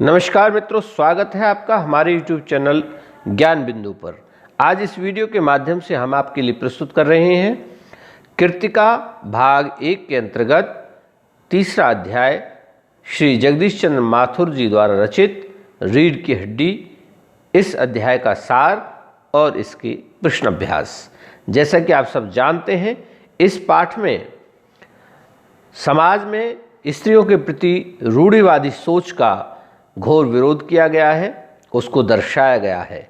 नमस्कार मित्रों, स्वागत है आपका हमारे YouTube चैनल ज्ञान बिंदु पर। आज इस वीडियो के माध्यम से हम आपके लिए प्रस्तुत कर रहे हैं कृतिका भाग 1 के अंतर्गत तीसरा अध्याय श्री जगदीश चंद्र माथुर जी द्वारा रचित रीढ़ की हड्डी, इस अध्याय का सार और इसके प्रश्न अभ्यास। जैसा कि आप सब जानते हैं, इस पाठ में समाज में स्त्रियों के प्रति रूढ़िवादी सोच का घोर विरोध किया गया है, उसको दर्शाया गया है।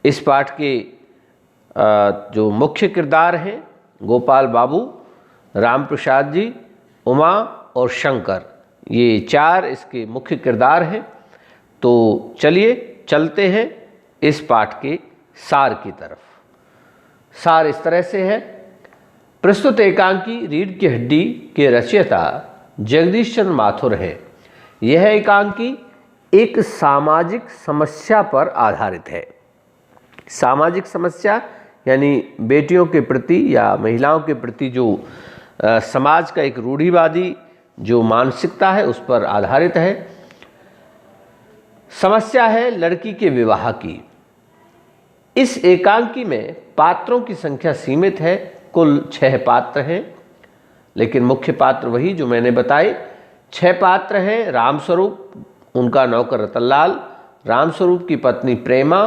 इस पाठ के जो मुख्य किरदार हैं गोपाल बाबू, राम प्रसाद जी, उमा और शंकर, ये चार इसके मुख्य किरदार हैं। तो चलिए चलते हैं इस पाठ के सार की तरफ। सार इस तरह से है। प्रस्तुत एकांकी रीढ़ की हड्डी के रचयिता जगदीश चंद्र माथुर हैं। यह एकांकी एक सामाजिक समस्या पर आधारित है। सामाजिक समस्या यानी बेटियों के प्रति या महिलाओं के प्रति जो समाज का एक रूढ़िवादी जो मानसिकता है उस पर आधारित है। समस्या है लड़की के विवाह की। इस एकांकी में पात्रों की संख्या सीमित है, कुल 6 पात्र हैं, लेकिन मुख्य पात्र वही जो मैंने बताए। 6 पात्र हैं। रामस्वरूप, उनका नौकर रतनलाल, रामस्वरूप की पत्नी प्रेमा,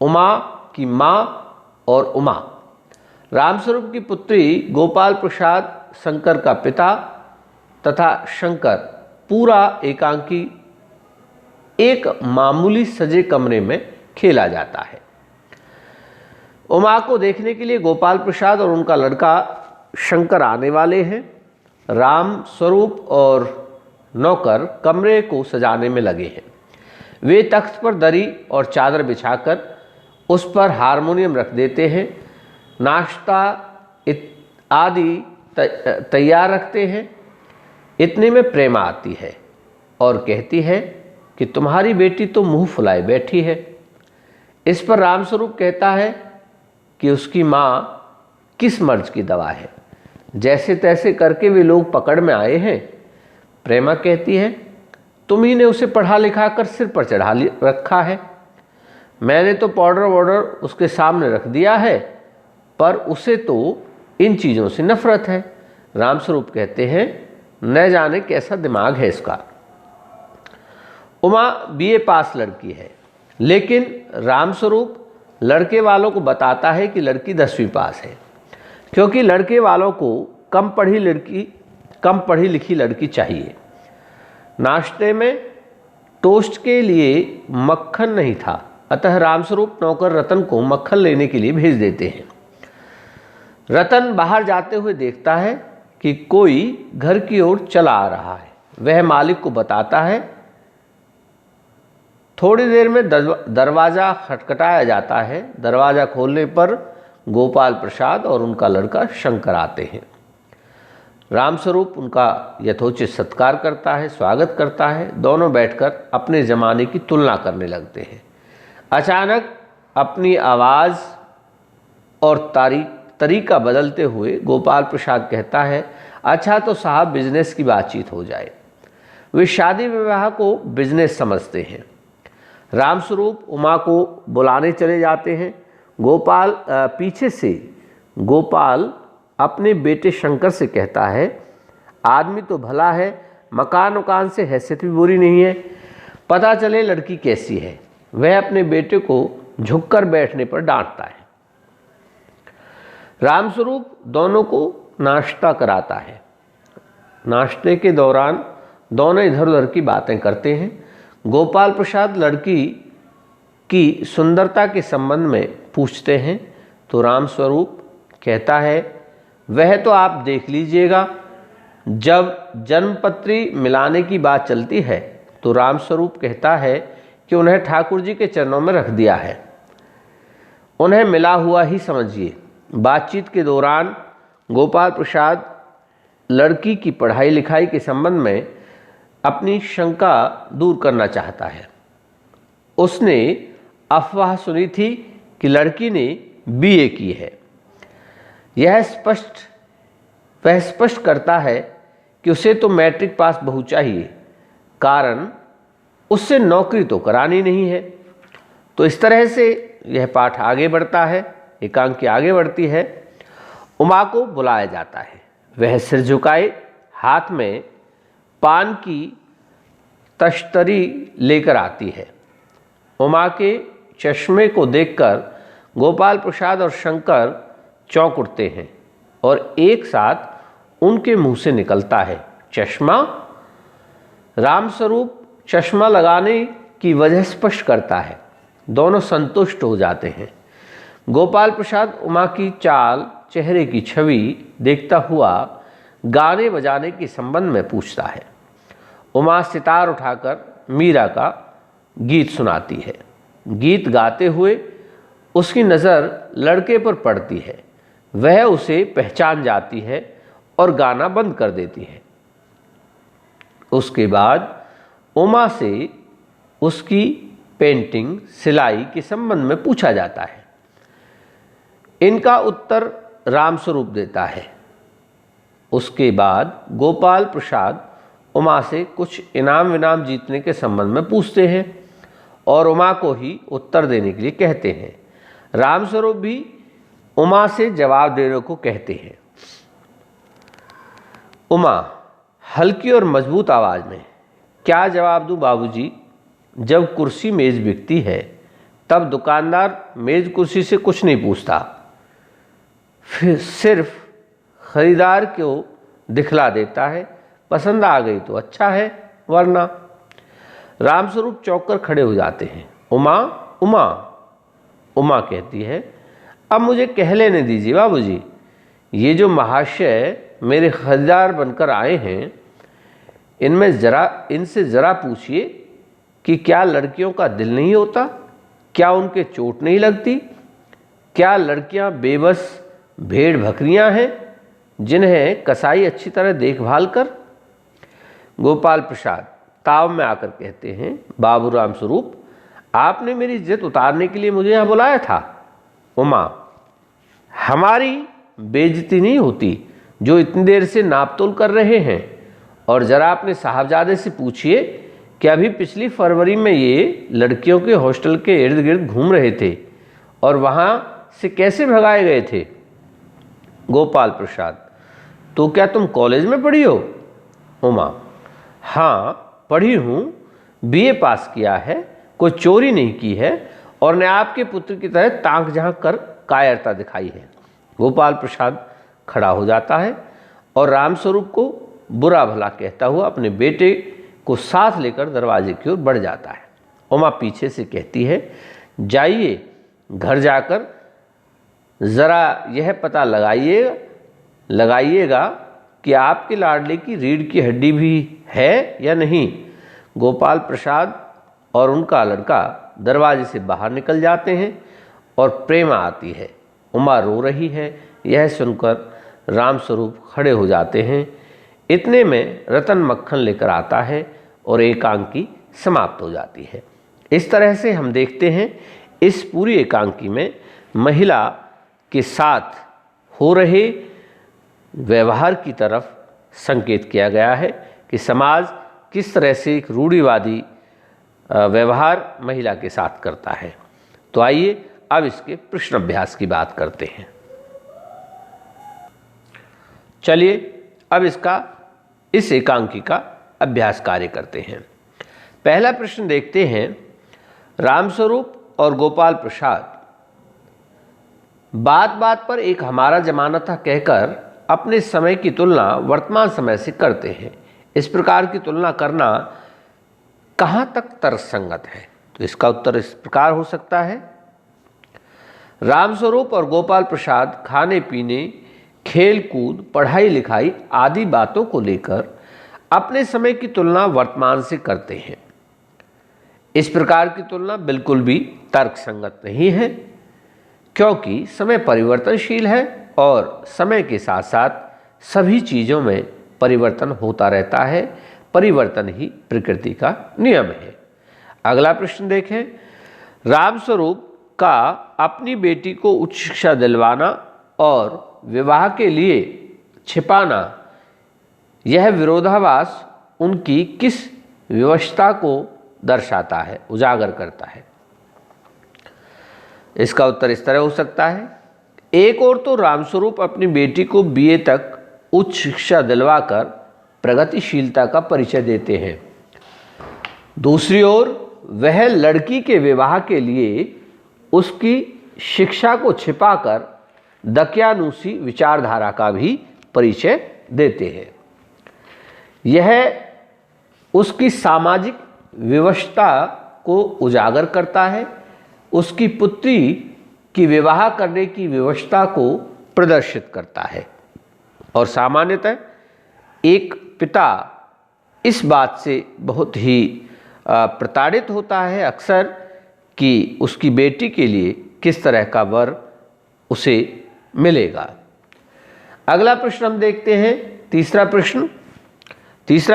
उमा की माँ और उमा, रामस्वरूप की पुत्री गोपाल प्रसाद, शंकर का पिता तथा शंकर। पूरा एकांकी एक मामूली सजे कमरे में खेला जाता है। उमा को देखने के लिए गोपाल प्रसाद और उनका लड़का शंकर आने वाले हैं। रामस्वरूप और नौकर कमरे को सजाने में लगे हैं। वे तख्त पर दरी और चादर बिछाकर उस पर हारमोनियम रख देते हैं, नाश्ता आदि तैयार रखते हैं। इतने में प्रेमा आती है और कहती है कि तुम्हारी बेटी तो मुंह फुलाए बैठी है। इस पर रामस्वरूप कहता है कि उसकी माँ किस मर्ज की दवा है, जैसे तैसे करके वे लोग पकड़ में आए हैं। प्रेमा कहती है तुम ही ने उसे पढ़ा लिखा कर सिर पर चढ़ा रखा है। मैंने तो पाउडर वाउडर उसके सामने रख दिया है, पर उसे तो इन चीज़ों से नफरत है। रामस्वरूप कहते हैं न जाने कैसा दिमाग है इसका। उमा बीए पास लड़की है, लेकिन रामस्वरूप लड़के वालों को बताता है कि लड़की 10वीं पास है, क्योंकि लड़के वालों को कम पढ़ी लिखी लड़की चाहिए। नाश्ते में टोस्ट के लिए मक्खन नहीं था, अतः रामस्वरूप नौकर रतन को मक्खन लेने के लिए भेज देते हैं। रतन बाहर जाते हुए देखता है कि कोई घर की ओर चला आ रहा है। वह मालिक को बताता है। थोड़ी देर में दरवाज़ा खटखटाया जाता है। दरवाज़ा खोलने पर गोपाल प्रसाद और उनका लड़का शंकर आते हैं। रामस्वरूप उनका यथोचित सत्कार करता है, स्वागत करता है। दोनों बैठकर अपने ज़माने की तुलना करने लगते हैं। अचानक अपनी आवाज़ और तरीका बदलते हुए गोपाल प्रसाद कहता है अच्छा तो साहब बिजनेस की बातचीत हो जाए। वे शादी विवाह को बिजनेस समझते हैं। रामस्वरूप उमा को बुलाने चले जाते हैं। पीछे से गोपाल अपने बेटे शंकर से कहता है आदमी तो भला है, मकान उकान से हैसियत भी बुरी नहीं है, पता चले लड़की कैसी है। वह अपने बेटे को झुककर बैठने पर डांटता है। रामस्वरूप दोनों को नाश्ता कराता है। नाश्ते के दौरान दोनों इधर उधर की बातें करते हैं। गोपाल प्रसाद लड़की की सुंदरता के संबंध में पूछते हैं तो रामस्वरूप कहता है वह तो आप देख लीजिएगा। जब जन्मपत्री मिलाने की बात चलती है तो रामस्वरूप कहता है कि उन्हें ठाकुर जी के चरणों में रख दिया है, उन्हें मिला हुआ ही समझिए। बातचीत के दौरान गोपाल प्रसाद लड़की की पढ़ाई लिखाई के संबंध में अपनी शंका दूर करना चाहता है। उसने अफवाह सुनी थी कि लड़की ने बीए की है। वह स्पष्ट करता है कि उसे तो मैट्रिक पास बहू चाहिए, कारण उससे नौकरी तो करानी नहीं है। तो इस तरह से यह पाठ आगे बढ़ता है, एकांकी आगे बढ़ती है। उमा को बुलाया जाता है। वह सिर झुकाए हाथ में पान की तश्तरी लेकर आती है। उमा के चश्मे को देखकर गोपाल प्रसाद और शंकर चौंक उठते हैं और एक साथ उनके मुंह से निकलता है, चश्मा। रामस्वरूप चश्मा लगाने की वजह स्पष्ट करता है। दोनों संतुष्ट हो जाते हैं। गोपाल प्रसाद उमा की चाल, चेहरे की छवि देखता हुआ गाने बजाने के संबंध में पूछता है। उमा सितार उठाकर मीरा का गीत सुनाती है। गीत गाते हुए उसकी नज़र लड़के पर पड़ती है। वह उसे पहचान जाती है और गाना बंद कर देती है। उसके बाद उमा से उसकी पेंटिंग, सिलाई के संबंध में पूछा जाता है। इनका उत्तर रामस्वरूप देता है। उसके बाद गोपाल प्रसाद उमा से कुछ इनाम विनाम जीतने के संबंध में पूछते हैं और उमा को ही उत्तर देने के लिए कहते हैं। रामस्वरूप भी उमा से जवाब देने को कहते हैं। उमा हल्की और मजबूत आवाज़ में, क्या जवाब दूं बाबूजी? जब कुर्सी मेज़ बिकती है तब दुकानदार मेज़ कुर्सी से कुछ नहीं पूछता, फिर सिर्फ खरीदार को दिखला देता है। पसंद आ गई तो अच्छा है, वरना। रामस्वरूप चौंक कर खड़े हो जाते हैं। उमा उमा उमा कहती है, अब मुझे कह लेने दीजिए बाबूजी। ये जो महाशय मेरे खरीदार बनकर आए हैं, इनसे ज़रा पूछिए कि क्या लड़कियों का दिल नहीं होता? क्या उनके चोट नहीं लगती? क्या लड़कियां बेबस भेड़ बकरियां हैं जिन्हें कसाई अच्छी तरह देखभाल कर? गोपाल प्रसाद ताव में आकर कहते हैं, बाबू रामस्वरूप, आपने मेरी इज्जत उतारने के लिए मुझे यहाँ बुलाया था। उमा, हमारी बेइज्जती नहीं होती जो इतनी देर से नापतोल कर रहे हैं। और ज़रा अपने साहबजादे से पूछिए कि अभी पिछली फरवरी में ये लड़कियों के हॉस्टल के इर्द गिर्द घूम रहे थे और वहाँ से कैसे भगाए गए थे। गोपाल प्रसाद, तो क्या तुम कॉलेज में पढ़ी हो? उमा, हाँ पढ़ी हूँ, बीए पास किया है, कोई चोरी नहीं की है और ने आपके पुत्र की तरह ताक झांक कर कायरता दिखाई है। गोपाल प्रसाद खड़ा हो जाता है और रामस्वरूप को बुरा भला कहता हुआ अपने बेटे को साथ लेकर दरवाजे की ओर बढ़ जाता है। उमा पीछे से कहती है, जाइए घर जाकर ज़रा यह पता लगाइएगा कि आपके लाडले की रीढ़ की हड्डी भी है या नहीं। गोपाल प्रसाद और उनका लड़का दरवाजे से बाहर निकल जाते हैं और प्रेमा आती है। उमा रो रही है। यह सुनकर रामस्वरूप खड़े हो जाते हैं। इतने में रतन मक्खन लेकर आता है और एकांकी समाप्त हो जाती है। इस तरह से हम देखते हैं इस पूरी एकांकी में महिला के साथ हो रहे व्यवहार की तरफ संकेत किया गया है कि समाज किस तरह से एक रूढ़िवादी व्यवहार महिला के साथ करता है। तो आइए अब इसके प्रश्न अभ्यास की बात करते हैं। चलिए अब इस एकांकी का अभ्यास कार्य करते हैं। पहला प्रश्न देखते हैं। रामस्वरूप और गोपाल प्रसाद बात बात पर एक हमारा जमाना था कहकर अपने समय की तुलना वर्तमान समय से करते हैं। इस प्रकार की तुलना करना कहाँ तक तर्कसंगत है? तो इसका उत्तर इस प्रकार हो सकता है। रामस्वरूप और गोपाल प्रसाद खाने पीने, खेल कूद, पढ़ाई लिखाई आदि बातों को लेकर अपने समय की तुलना वर्तमान से करते हैं। इस प्रकार की तुलना बिल्कुल भी तर्कसंगत नहीं है, क्योंकि समय परिवर्तनशील है और समय के साथ साथ सभी चीज़ों में परिवर्तन होता रहता है। परिवर्तन ही प्रकृति का नियम है। अगला प्रश्न देखें। रामस्वरूप का अपनी बेटी को उच्च शिक्षा दिलवाना और विवाह के लिए छिपाना, यह विरोधाभास उनकी किस विवशता को दर्शाता है, उजागर करता है। इसका उत्तर इस तरह हो सकता है। एक ओर तो रामस्वरूप अपनी बेटी को बीए तक उच्च शिक्षा दिलवाकर प्रगतिशीलता का परिचय देते हैं, दूसरी ओर वह लड़की के विवाह के लिए उसकी शिक्षा को छिपाकर दकियानूसी विचारधारा का भी परिचय देते हैं। यह उसकी सामाजिक विवशता को उजागर करता है, उसकी पुत्री की विवाह करने की विवशता को प्रदर्शित करता है। और सामान्यतः एक पिता इस बात से बहुत ही प्रताड़ित होता है अक्सर कि उसकी बेटी के लिए किस तरह का वर उसे मिलेगा। अगला प्रश्न हम देखते हैं, तीसरा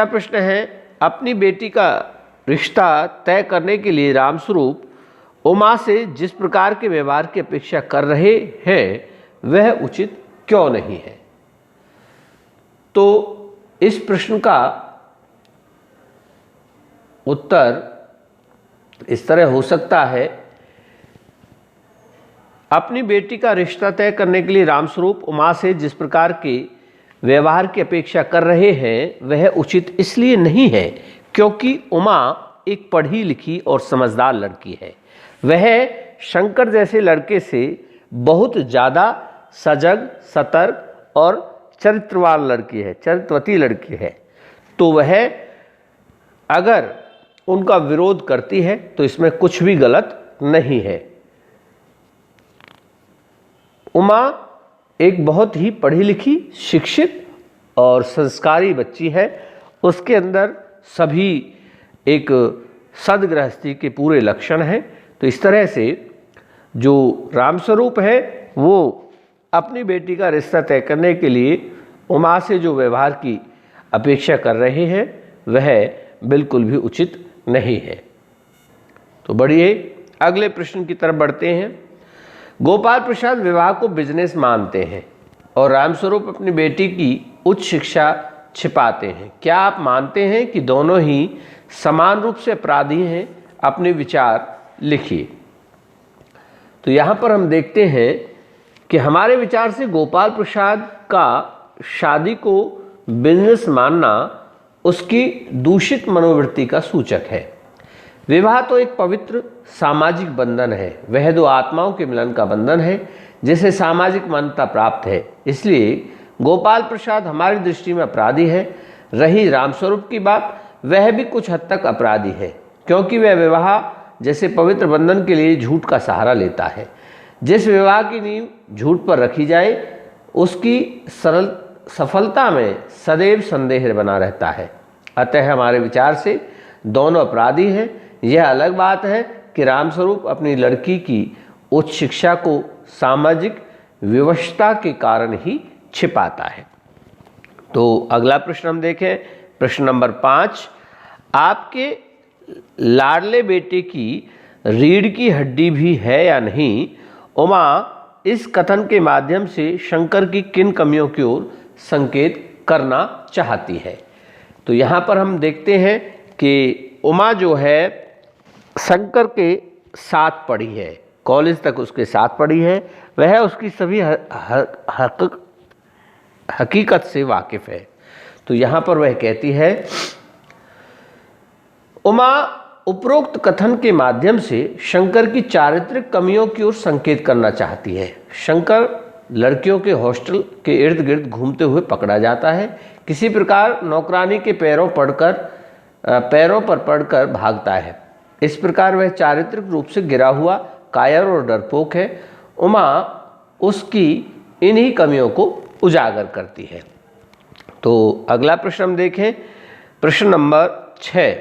प्रश्न है, अपनी बेटी का रिश्ता तय करने के लिए रामस्वरूप उमा से जिस प्रकार के व्यवहार की अपेक्षा कर रहे हैं वह उचित क्यों नहीं है। तो इस प्रश्न का उत्तर इस तरह हो सकता है, अपनी बेटी का रिश्ता तय करने के लिए रामस्वरूप उमा से जिस प्रकार के व्यवहार की अपेक्षा कर रहे हैं वह उचित इसलिए नहीं है क्योंकि उमा एक पढ़ी लिखी और समझदार लड़की है। वह शंकर जैसे लड़के से बहुत ज़्यादा सजग, सतर्क और चरित्रवान लड़की है, चरित्रवती लड़की है। तो वह अगर उनका विरोध करती है तो इसमें कुछ भी गलत नहीं है। उमा एक बहुत ही पढ़ी लिखी, शिक्षित और संस्कारी बच्ची है। उसके अंदर सभी एक सदगृहस्थी के पूरे लक्षण हैं। तो इस तरह से जो रामस्वरूप है वो अपनी बेटी का रिश्ता तय करने के लिए उमा से जो व्यवहार की अपेक्षा कर रहे हैं वह बिल्कुल भी उचित नहीं है। तो बढ़िए अगले प्रश्न की तरफ बढ़ते हैं। गोपाल प्रसाद विवाह को बिजनेस मानते हैं और रामस्वरूप अपनी बेटी की उच्च शिक्षा छिपाते हैं। क्या आप मानते हैं कि दोनों ही समान रूप से अपराधी हैं? अपने विचार लिखिए। तो यहाँ पर हम देखते हैं कि हमारे विचार से गोपाल प्रसाद का शादी को बिजनेस मानना उसकी दूषित मनोवृत्ति का सूचक है। विवाह तो एक पवित्र सामाजिक बंधन है, वह दो आत्माओं के मिलन का बंधन है जिसे सामाजिक मान्यता प्राप्त है। इसलिए गोपाल प्रसाद हमारी दृष्टि में अपराधी है। रही रामस्वरूप की बात, वह भी कुछ हद तक अपराधी है क्योंकि वह विवाह जैसे पवित्र बंधन के लिए झूठ का सहारा लेता है। जिस विवाह की नींव झूठ पर रखी जाए उसकी सफलता में सदैव संदेह बना रहता है। अतः हमारे विचार से दोनों अपराधी हैं। यह अलग बात है कि रामस्वरूप अपनी लड़की की उच्च शिक्षा को सामाजिक विवशता के कारण ही छिपाता है। तो अगला प्रश्न हम देखें, प्रश्न नंबर 5। आपके लाडले बेटे की रीढ़ की हड्डी भी है या नहीं? उमा इस कथन के माध्यम से शंकर की किन कमियों की ओर संकेत करना चाहती है? तो यहाँ पर हम देखते हैं कि उमा जो है शंकर के साथ पढ़ी है, कॉलेज तक उसके साथ पढ़ी है, वह उसकी सभी हकीकत से वाकिफ है। तो यहाँ पर वह कहती है, उमा उपरोक्त कथन के माध्यम से शंकर की चारित्रिक कमियों की ओर संकेत करना चाहती है। शंकर लड़कियों के हॉस्टल के इर्द गिर्द घूमते हुए पकड़ा जाता है। किसी प्रकार नौकरानी के पैरों पर पड़कर भागता है। इस प्रकार वह चारित्रिक रूप से गिरा हुआ, कायर और डरपोक है। उमा उसकी इन्हीं कमियों को उजागर करती है। तो अगला प्रश्न हम देखें, प्रश्न नंबर 6।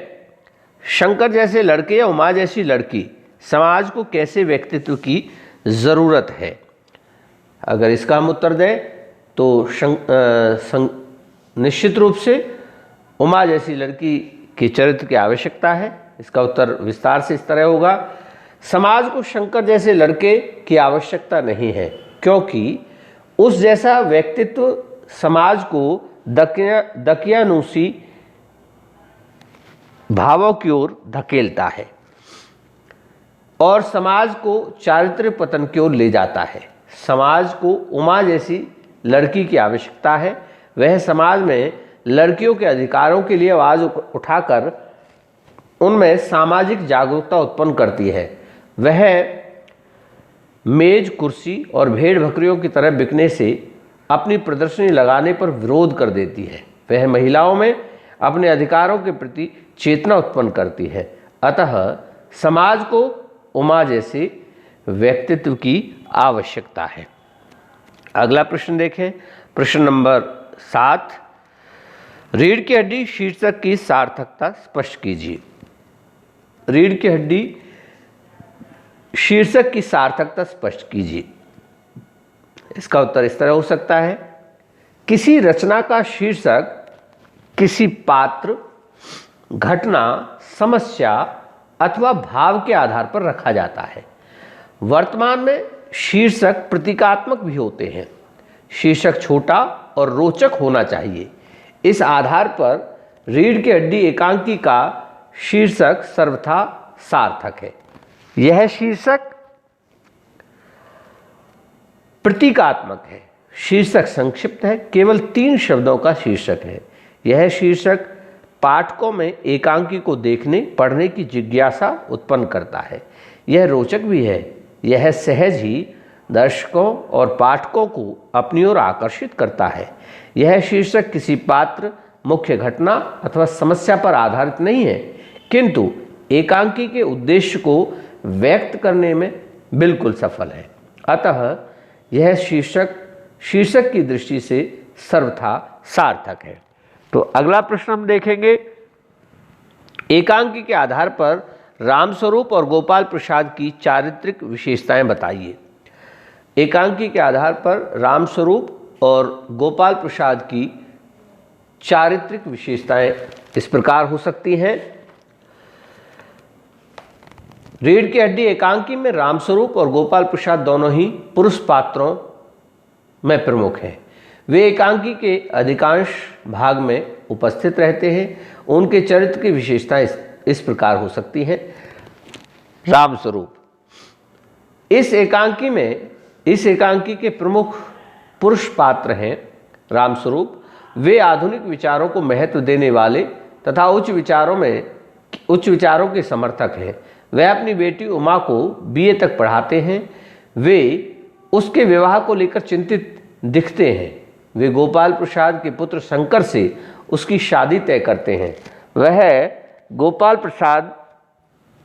शंकर जैसे लड़के या उमा जैसी लड़की समाज को कैसे व्यक्तित्व की ज़रूरत है? अगर इसका हम उत्तर दें तो निश्चित रूप से उमा जैसी लड़की के चरित्र की आवश्यकता है। इसका उत्तर विस्तार से इस तरह होगा, समाज को शंकर जैसे लड़के की आवश्यकता नहीं है क्योंकि उस जैसा व्यक्तित्व समाज को दकियानूसी भावों की ओर धकेलता है और समाज को चारित्र्य पतन की ओर ले जाता है। समाज को उमा जैसी लड़की की आवश्यकता है। वह समाज में लड़कियों के अधिकारों के लिए आवाज़ उठाकर उनमें सामाजिक जागरूकता उत्पन्न करती है। वह मेज कुर्सी और भेड़ बकरियों की तरह बिकने से अपनी प्रदर्शनी लगाने पर विरोध कर देती है। वह महिलाओं में अपने अधिकारों के प्रति चेतना उत्पन्न करती है। अतः समाज को उमा जैसे व्यक्तित्व की आवश्यकता है। अगला प्रश्न देखें, प्रश्न नंबर 7, रीढ़ की हड्डी शीर्षक की सार्थकता स्पष्ट कीजिए। रीढ़ की हड्डी शीर्षक की सार्थकता स्पष्ट कीजिए। इसका उत्तर इस तरह हो सकता है, किसी रचना का शीर्षक किसी पात्र, घटना, समस्या अथवा भाव के आधार पर रखा जाता है। वर्तमान में शीर्षक प्रतीकात्मक भी होते हैं। शीर्षक छोटा और रोचक होना चाहिए। इस आधार पर रीढ़ की हड्डी एकांकी का शीर्षक सर्वथा सार्थक है। यह शीर्षक प्रतीकात्मक है। शीर्षक संक्षिप्त है, केवल 3 शब्दों का शीर्षक है। यह शीर्षक पाठकों में एकांकी को देखने, पढ़ने की जिज्ञासा उत्पन्न करता है। यह रोचक भी है। यह सहज ही दर्शकों और पाठकों को अपनी ओर आकर्षित करता है। यह शीर्षक किसी पात्र, मुख्य घटना अथवा समस्या पर आधारित नहीं है, किंतु एकांकी के उद्देश्य को व्यक्त करने में बिल्कुल सफल है। अतः यह शीर्षक की दृष्टि से सर्वथा सार्थक है। तो अगला प्रश्न हम देखेंगे, एकांकी के आधार पर रामस्वरूप और गोपाल प्रसाद की चारित्रिक विशेषताएं बताइए। एकांकी के आधार पर रामस्वरूप और गोपाल प्रसाद की चारित्रिक विशेषताएं इस प्रकार हो सकती हैं। रीढ़ की हड्डी एकांकी में रामस्वरूप और गोपाल प्रसाद दोनों ही पुरुष पात्रों में प्रमुख हैं। वे एकांकी के अधिकांश भाग में उपस्थित रहते हैं। उनके चरित्र की विशेषताएं इस प्रकार हो सकती हैं। रामस्वरूप, इस एकांकी के प्रमुख पुरुष पात्र हैं रामस्वरूप। वे आधुनिक विचारों को महत्व देने वाले तथा उच्च विचारों के समर्थक हैं। वह अपनी बेटी उमा को बीए तक पढ़ाते हैं। वे उसके विवाह को लेकर चिंतित दिखते हैं। वे गोपाल प्रसाद के पुत्र शंकर से उसकी शादी तय करते हैं। वह गोपाल प्रसाद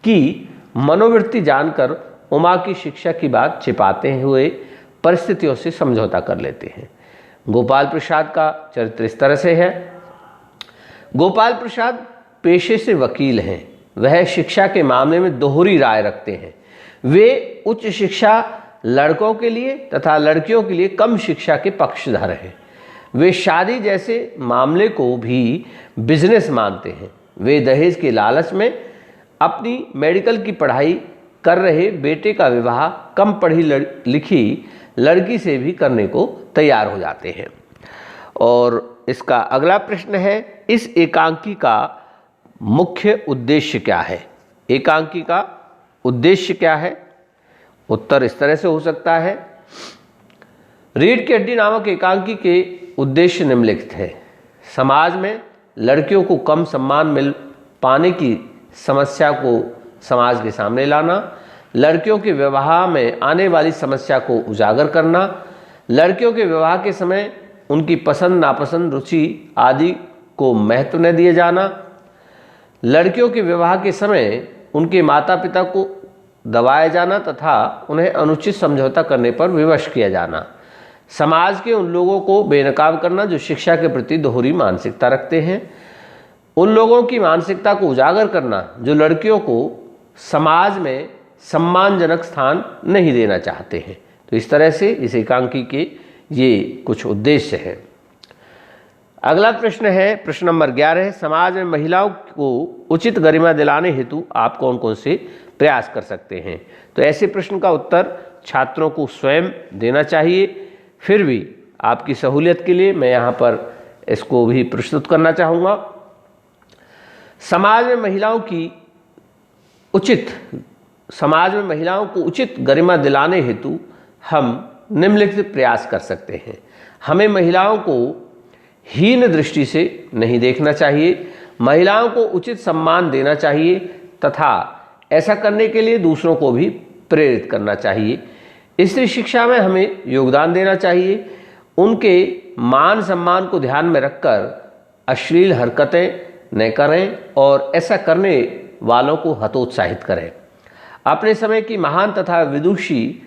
की मनोवृत्ति जानकर उमा की शिक्षा की बात छिपाते हुए परिस्थितियों से समझौता कर लेते हैं। गोपाल प्रसाद का चरित्र इस तरह से है। गोपाल प्रसाद पेशे से वकील हैं। वह शिक्षा के मामले में दोहरी राय रखते हैं। वे उच्च शिक्षा लड़कों के लिए तथा लड़कियों के लिए कम शिक्षा के पक्षधर हैं। वे शादी जैसे मामले को भी बिजनेस मानते हैं। वे दहेज के लालच में अपनी मेडिकल की पढ़ाई कर रहे बेटे का विवाह कम पढ़ी लिखी लड़की से भी करने को तैयार हो जाते हैं। और इसका अगला प्रश्न है, इस एकांकी का मुख्य उद्देश्य क्या है? एकांकी का उद्देश्य क्या है? उत्तर इस तरह से हो सकता है, रीढ़ की हड्डी नामक एकांकी के उद्देश्य निम्नलिखित है। समाज में लड़कियों को कम सम्मान मिल पाने की समस्या को समाज के सामने लाना, लड़कियों के विवाह में आने वाली समस्या को उजागर करना, लड़कियों के विवाह के समय उनकी पसंद नापसंद, रुचि आदि को महत्व न दिए जाना, लड़कियों के विवाह के समय उनके माता पिता को दबाया जाना तथा उन्हें अनुचित समझौता करने पर विवश किया जाना, समाज के उन लोगों को बेनकाब करना जो शिक्षा के प्रति दोहरी मानसिकता रखते हैं, उन लोगों की मानसिकता को उजागर करना जो लड़कियों को समाज में सम्मानजनक स्थान नहीं देना चाहते हैं। तो इस तरह से इस एकांकी के ये कुछ उद्देश्य हैं। अगला प्रश्न है, प्रश्न नंबर 11, समाज में महिलाओं को उचित गरिमा दिलाने हेतु आप कौन कौन से प्रयास कर सकते हैं? तो ऐसे प्रश्न का उत्तर छात्रों को स्वयं देना चाहिए। फिर भी आपकी सहूलियत के लिए मैं यहाँ पर इसको भी प्रस्तुत करना चाहूँगा। समाज में महिलाओं को उचित गरिमा दिलाने हेतु हम निम्नलिखित प्रयास कर सकते हैं। हमें महिलाओं को हीन दृष्टि से नहीं देखना चाहिए, महिलाओं को उचित सम्मान देना चाहिए तथा ऐसा करने के लिए दूसरों को भी प्रेरित करना चाहिए। स्त्री शिक्षा में हमें योगदान देना चाहिए, उनके मान सम्मान को ध्यान में रखकर अश्लील हरकतें न करें और ऐसा करने वालों को हतोत्साहित करें। अपने समय की महान तथा विदुषी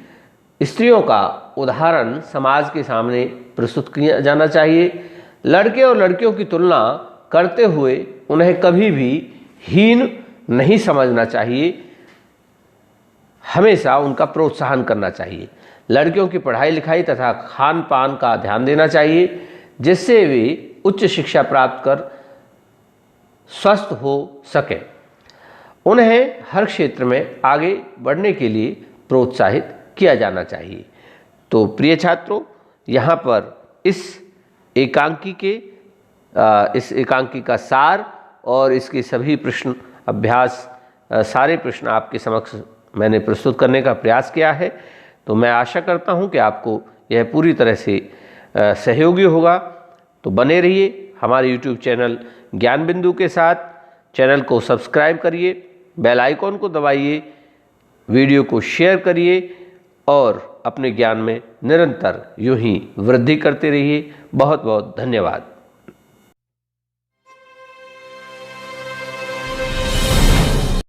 स्त्रियों का उदाहरण समाज के सामने प्रस्तुत किया जाना चाहिए। लड़के और लड़कियों की तुलना करते हुए उन्हें कभी भी हीन नहीं समझना चाहिए, हमेशा उनका प्रोत्साहन करना चाहिए। लड़कियों की पढ़ाई लिखाई तथा खान पान का ध्यान देना चाहिए, जिससे वे उच्च शिक्षा प्राप्त कर स्वस्थ हो सकें। उन्हें हर क्षेत्र में आगे बढ़ने के लिए प्रोत्साहित किया जाना चाहिए। तो प्रिय छात्रों, यहाँ पर इस एकांकी का सार और इसके सभी प्रश्न अभ्यास, सारे प्रश्न आपके समक्ष मैंने प्रस्तुत करने का प्रयास किया है। तो मैं आशा करता हूँ कि आपको यह पूरी तरह से सहयोगी होगा। तो बने रहिए हमारे YouTube चैनल ज्ञान बिंदु के साथ। चैनल को सब्सक्राइब करिए, बेल आइकॉन को दबाइए, वीडियो को शेयर करिए और अपने ज्ञान में निरंतर यूं ही वृद्धि करते रहिए। बहुत बहुत धन्यवाद।